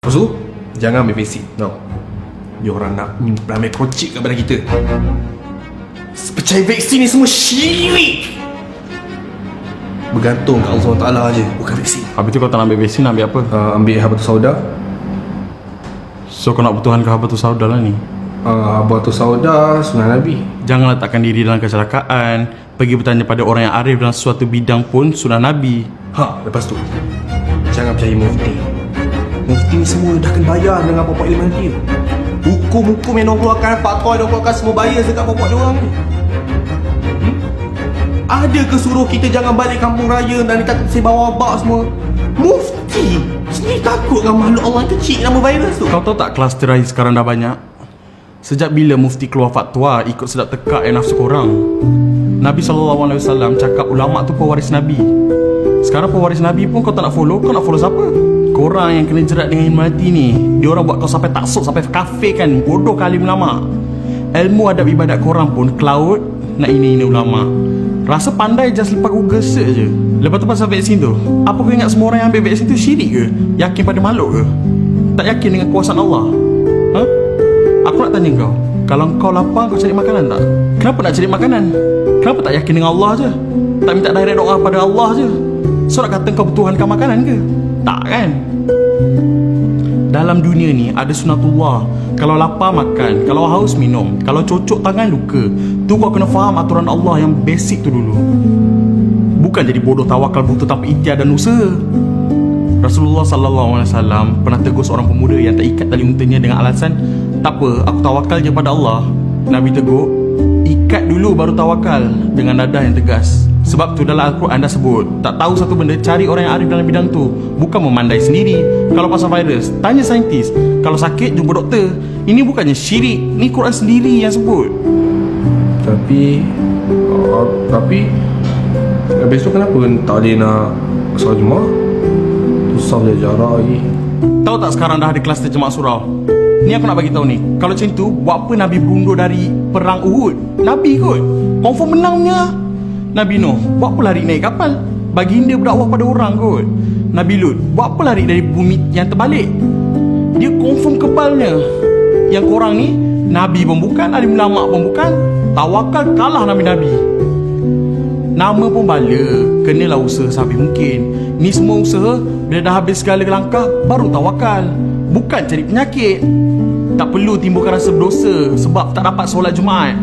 Lepas tu, jangan ambil vaksin. No. Diorang nak ambil kocik kepada kita. Percaya vaksin ni semua syirik. Bergantung kat Allah SWT je, bukan vaksin. Habis tu kau tak nak ambil vaksin, nak ambil apa? Ambil habatus sauda. So kau nak bertuhan ke habatus sauda lah ni? Habatus sauda sunnah Nabi. Jangan letakkan diri dalam kecelakaan. Pergi bertanya pada orang yang arif dalam suatu bidang pun sunnah Nabi. Lepas tu, jangan percaya mufti. Mufti ni semua dah kena bayar dengan pokok ilmu dia. Hukum-hukum yang diorang keluarkan, fatwa yang diorang keluarkan, semua bayar dekat pokok diorang ni. Ada ke suruh kita jangan balik kampung raya dan dia takut sebar wabak semua? Mufti sendiri takut dengan makhluk Allah yang kecil nama virus tu. Kau tahu tak kluster air sekarang dah banyak? Sejak bila mufti keluar fatwa ikut sedap tekak yang nafsu korang? Nabi SAW cakap ulama' tu pewaris Nabi. Sekarang pewaris Nabi pun kau tak nak follow. Kau nak follow siapa? Korang yang kena jerat dengan ilmu hati ni, diorang buat kau sampai taksub, sampai kafir kan. Bodoh kali ulama'. Ilmu adab ibadat korang pun cloud nak ini ulama'. Rasa pandai just lepas Google search je. Lepas tu pasal vaksin tu, apa kau ingat semua orang yang ambil vaksin tu syirik ke? Yakin pada makhluk ke? Tak yakin dengan kuasaan Allah? Aku nak tanya kau, kalau kau lapar kau cari makanan tak? Kenapa nak cari makanan? Kenapa tak yakin dengan Allah je? Tak minta direct doa pada Allah je? So nak kata kau bertuhankan makanan ke? Tak kan? Dalam dunia ni ada sunatullah. Kalau lapar makan, kalau haus minum, kalau cocok tangan luka. Tu kau kena faham aturan Allah yang basic tu dulu. Bukan jadi bodoh tawakal butuh tanpa ikhtiar dan usaha. Rasulullah SAW pernah tegur seorang pemuda yang tak ikat tali untanya dengan alasan, tak apa, aku tawakal je pada Allah. Nabi tegur, ikat dulu baru tawakal, dengan nada yang tegas. Sebab tu dalam Al-Quran dah sebut, tak tahu satu benda, cari orang yang arif dalam bidang tu. Bukan memandai sendiri. Kalau pasal virus, tanya saintis. Kalau sakit, jumpa doktor. Ini bukannya syirik, ni Quran sendiri yang sebut. Tapi besok kenapa tak boleh nak solat Jumaat? Susah je jarak lagi. Tahu tak sekarang dah ada kluster jemaah surau? Ni aku nak bagi tahu ni. Kalau macam tu, buat apa Nabi berundur dari perang Uhud? Nabi kot. Confirm menangnya. Nabi Nuh, buat apa lari naik kapal? Baginda berdakwah pada orang kot. Nabi Lut, buat apa lari dari bumi yang terbalik? Dia confirm kebalnya. Yang korang ni, Nabi pun bukan, alim ulama pun bukan. Tawakal kalah Nabi-Nabi. Nama pun bala, kenalah usaha sehabis mungkin. Ni semua usaha, bila dah habis segala langkah, baru tawakal. Bukan cari penyakit. Tak perlu timbulkan rasa berdosa sebab tak dapat solat Jumaat.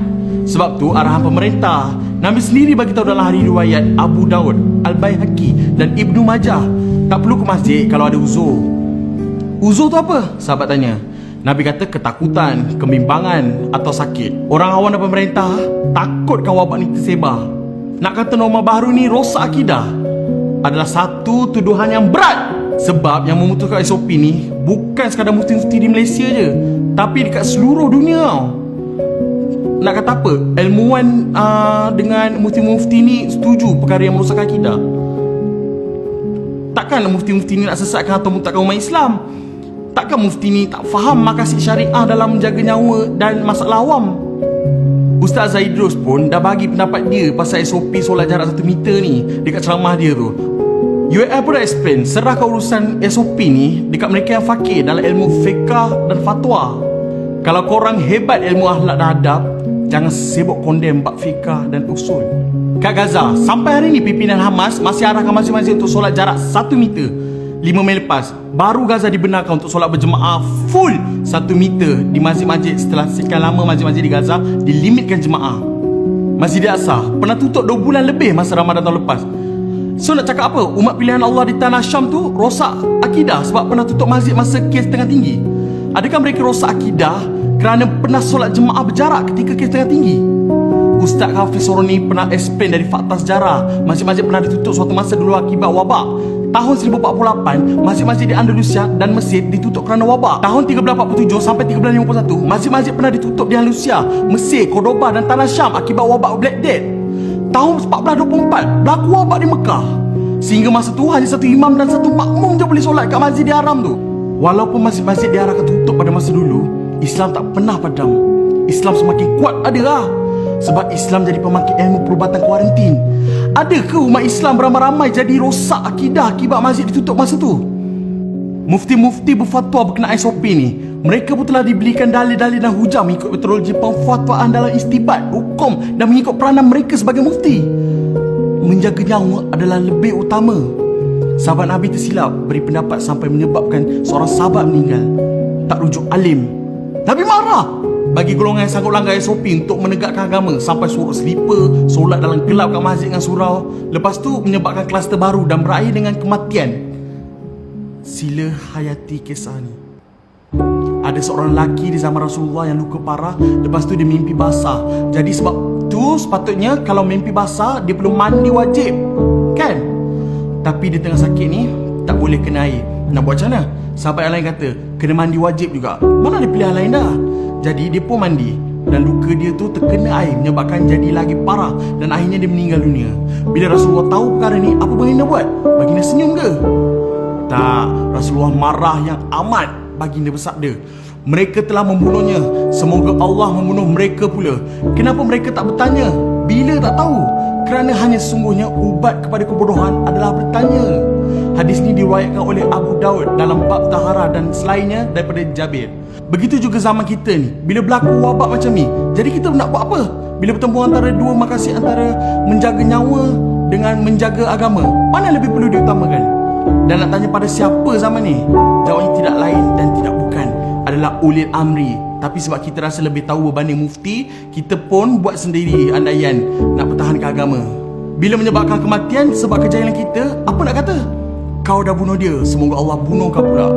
Sebab tu arahan pemerintah. Nabi sendiri bagi tahu dalam hadis riwayat Abu Daud, Al-Baihaqi dan Ibnu Majah, tak perlu ke masjid kalau ada uzur. Uzur tu apa? Sahabat tanya. Nabi kata ketakutan, kebimbangan atau sakit. Orang awam dan pemerintah takutkan wabak ni tersebar. Nak kata norma baru ni rosak akidah adalah satu tuduhan yang berat. Sebab yang memutuskan SOP ni bukan sekadar mufti-mufti di Malaysia je, tapi dekat seluruh dunia tau. Nak kata apa? Ilmuwan dengan mufti-mufti ni setuju perkara yang merosakkan akidah. Takkan mufti-mufti ni nak sesatkan atau mutakkan umat Islam? Takkan mufti ni tak faham maqasid syariah dalam menjaga nyawa dan masalah awam? Ustaz Zaidrus pun dah bagi pendapat dia pasal SOP solat jarak 1 meter ni dekat ceramah dia tu. UAL pun dah explain, serahkan urusan SOP ni dekat mereka yang fakir dalam ilmu fiqah dan fatwa. Kalau korang hebat ilmu akhlak dan adab, jangan sibuk kondem bab fiqah dan usul. Kat Gaza, sampai hari ni pimpinan Hamas masih arahkan masing-masing untuk solat jarak 1 meter. 5 Mei lepas, baru Gaza dibenarkan untuk solat berjemaah full 1 meter di masjid-masjid setelah sekian lama masjid-masjid di Gaza dilimitkan jemaah. Masjid Al-Aqsa pernah tutup 2 bulan lebih masa Ramadan tahun lepas. So nak cakap apa? Umat pilihan Allah di tanah Syam tu rosak akidah sebab pernah tutup masjid masa kes tengah tinggi. Adakah mereka rosak akidah kerana pernah solat jemaah berjarak ketika kes tengah tinggi? Ustaz Hafiz Soroni pernah explain dari fakta sejarah. Masjid-masjid pernah ditutup suatu masa dulu akibat wabak. Tahun 1048, masjid-masjid di Andalusia dan Mesir ditutup kerana wabak. Tahun 1347 sampai 1351, masjid-masjid pernah ditutup di Andalusia, Mesir, Cordoba dan tanah Syam akibat wabak Black Death. Tahun 1424, berlaku wabak di Mekah. Sehingga masa tu hanya satu imam dan satu makmum je boleh solat kat Masjidil Haram tu. Walaupun masjid-masjid diarahkan tutup pada masa dulu, Islam tak pernah padam. Islam semakin kuat adalah sebab Islam jadi pemangkit ilmu perubatan kuarantin. Ada ke umat Islam beramai-ramai jadi rosak akidah akibat masjid ditutup masa tu? Mufti-mufti berfatwa berkenaan SOP ni, mereka pun telah dibelikan dalil-dalil dan hujah mengikut metodologi pemfatwaan dalam istibat hukum dan mengikut peranan mereka sebagai mufti. Menjaga nyawa adalah lebih utama. Sahabat Nabi tersilap beri pendapat sampai menyebabkan seorang sahabat meninggal. Tak rujuk alim. Nabi marah bagi golongan yang sanggup langgar SOP untuk menegakkan agama sampai suruh slipper, solat dalam gelap kat masjid dengan surau. Lepas tu menyebabkan kluster baru dan berakhir dengan kematian. Sila hayati kisah ni. Ada seorang lelaki di zaman Rasulullah yang luka parah. Lepas tu dia mimpi basah. Jadi sebab tu sepatutnya kalau mimpi basah dia perlu mandi wajib, kan? Tapi dia tengah sakit ni tak boleh kena air. Nak buat macam mana? Sahabat yang lain kata kena mandi wajib juga. Mana ada pilihan lain dah. Jadi dia pun mandi. Dan luka dia tu terkena air menyebabkan jadi lagi parah. Dan akhirnya dia meninggal dunia. Bila Rasulullah tahu perkara ni, apa baginda buat? Baginda senyum ke? Tak. Rasulullah marah yang amat. Baginda bersabda, mereka telah membunuhnya, semoga Allah membunuh mereka pula. Kenapa mereka tak bertanya? Bila tak tahu? Kerana hanya sesungguhnya ubat kepada kebodohan adalah bertanya. Hadis ni diriwayatkan oleh Abu Daud dalam bab tahara dan selainnya daripada Jabir. Begitu juga zaman kita ni, bila berlaku wabak macam ni, jadi kita nak buat apa? Bila bertemu antara dua makasih antara menjaga nyawa dengan menjaga agama, mana lebih perlu diutamakan? Dan nak tanya pada siapa zaman ni? Jawabnya tidak lain dan tidak bukan adalah ulil amri. Tapi sebab kita rasa lebih tahu berbanding mufti, kita pun buat sendiri andaian nak pertahankan agama. Bila menyebabkan kematian sebab kejahilan kita, apa nak kata? Kau dah bunuh dia, semoga Allah bunuh kau pula.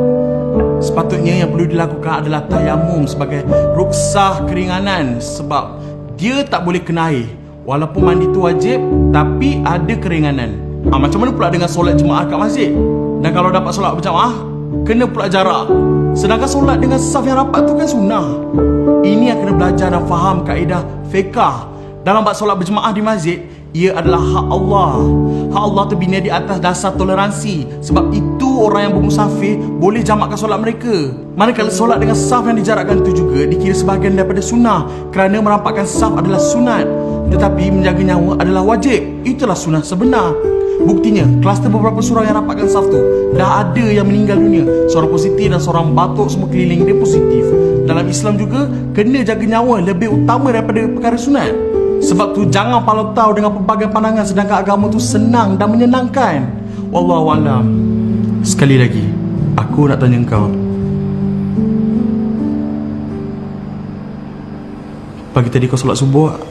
Sepatutnya yang perlu dilakukan adalah tayamum sebagai ruksah keringanan. Sebab dia tak boleh kena air. Walaupun mandi tu wajib, tapi ada keringanan. Macam mana pula dengan solat jemaah kat masjid? Dan kalau dapat solat berjamaah, kena pula jarak. Sedangkan solat dengan saf yang rapat tu kan sunnah. Ini yang kena belajar dan faham kaedah fiqh. Dalam bab solat berjemaah di masjid, ia adalah hak Allah. Hak Allah tu bina di atas dasar toleransi. Sebab itu orang yang bermusafir boleh jamakkan solat mereka. Manakala solat dengan saf yang dijarakkan itu juga dikira sebahagian daripada sunnah, kerana merampakkan saf adalah sunat. Tetapi menjaga nyawa adalah wajib. Itulah sunnah sebenar. Buktinya, kluster beberapa surau yang rapatkan saf tu, dah ada yang meninggal dunia. Seorang positif dan seorang batuk semua keliling dia positif. Dalam Islam juga, kena jaga nyawa lebih utama daripada perkara sunat. Sebab tu jangan palau tahu dengan pelbagai pandangan, sedangkan agama tu senang dan menyenangkan. Wallahualam. Sekali lagi, aku nak tanya kau, pagi tadi kau solat subuh tak?